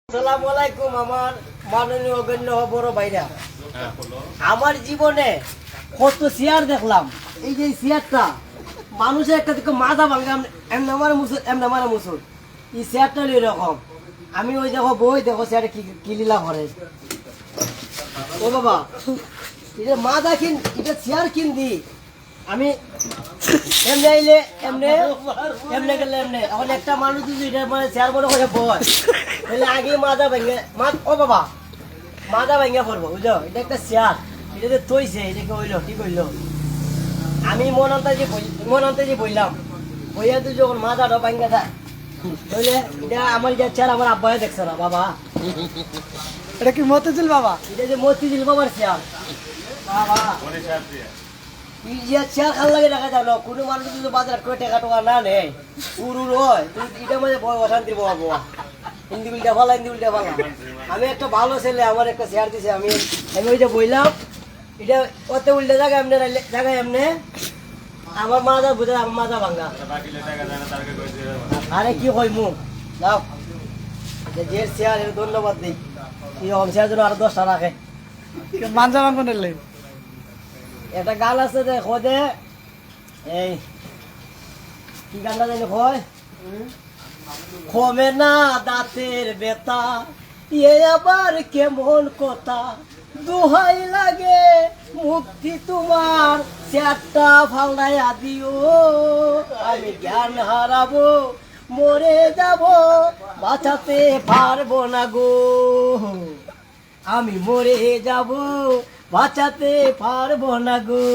আসসালামু আলাইকুম আমার মাননীয় অগণ্য বড় ভাইরা। আমার জীবনে কত চেয়ার দেখলাম। এই যে চেয়ারটা মানুষের একটা দিকে মাথা ভাঙা এমন আমার মুসুর এই চেয়ারটা এরকম। আমি ওই দেখো বই দেখো চেয়ারে কি লীলা করে। ও বাবা এটা মাথা কিন এটা চেয়ার কিন দি আমি এমনি আইলে এমনি এমনি গেলে এমনি এখন একটা মানুষ যদি এটা মানে চেয়ার বড় করে বয় তাহলে আগে মাথা ভেঙে ও বাবা মাথা ভেঙে পড়বো বুঝলো। এটা একটা চেয়ার এটা যে তৈছে এটাকে হইলো ঠিক হইলো। আমি মন অন্তে যে বললাম বইয়া তুই যখন মাথাটা ভেঙে থাকে বুঝলে এটা আমার যে চেয়ার আমার আব্বাই দেখছে না বাবা। এটা কি মতিঝিল বাবা? এটা যে মতিঝিল বাবার চেয়ার বাবা। চেয়ার খাল লাগে দেখা যাও না কোনো মানুষ যদি বাজার করে টাকা টোকা না নেয় উড়ুর হয় এটা মানে অশান্তি বাবা বাবা হিন্দি উল্টা ফালা হিন্দি উল্টা ফালা। আমি একটা ভালো ছেলে আমার একটা চেয়ার দিছে আমি আমি ওই যে বললাম এটা ওতে উল্টে জায়গা এমনি জায়গায় এমনি আমার মাজা বুঝে আমার মাজা ভাঙ্গা। আরে কি হয় মুখ যাও যে চেয়ার এর ধন্যবাদ দিই এরকম চেয়ার জন্য আরো 10টা রাখে মানজা মাঙ্গন এলে একটা গান আছে যে খোঁজে এই কি গানটা জানি কয় কমে না দাঁতের বেতা এ আবার কেমন কথা দোহাই লাগে মুক্তি তোমার চেয়ারটা ফালনায় দিও আমি জ্ঞান হারাবো মরে যাব বাঁচাতে পারবো না গো আমি মরে যাব বাঁচাতে পারবো না গো।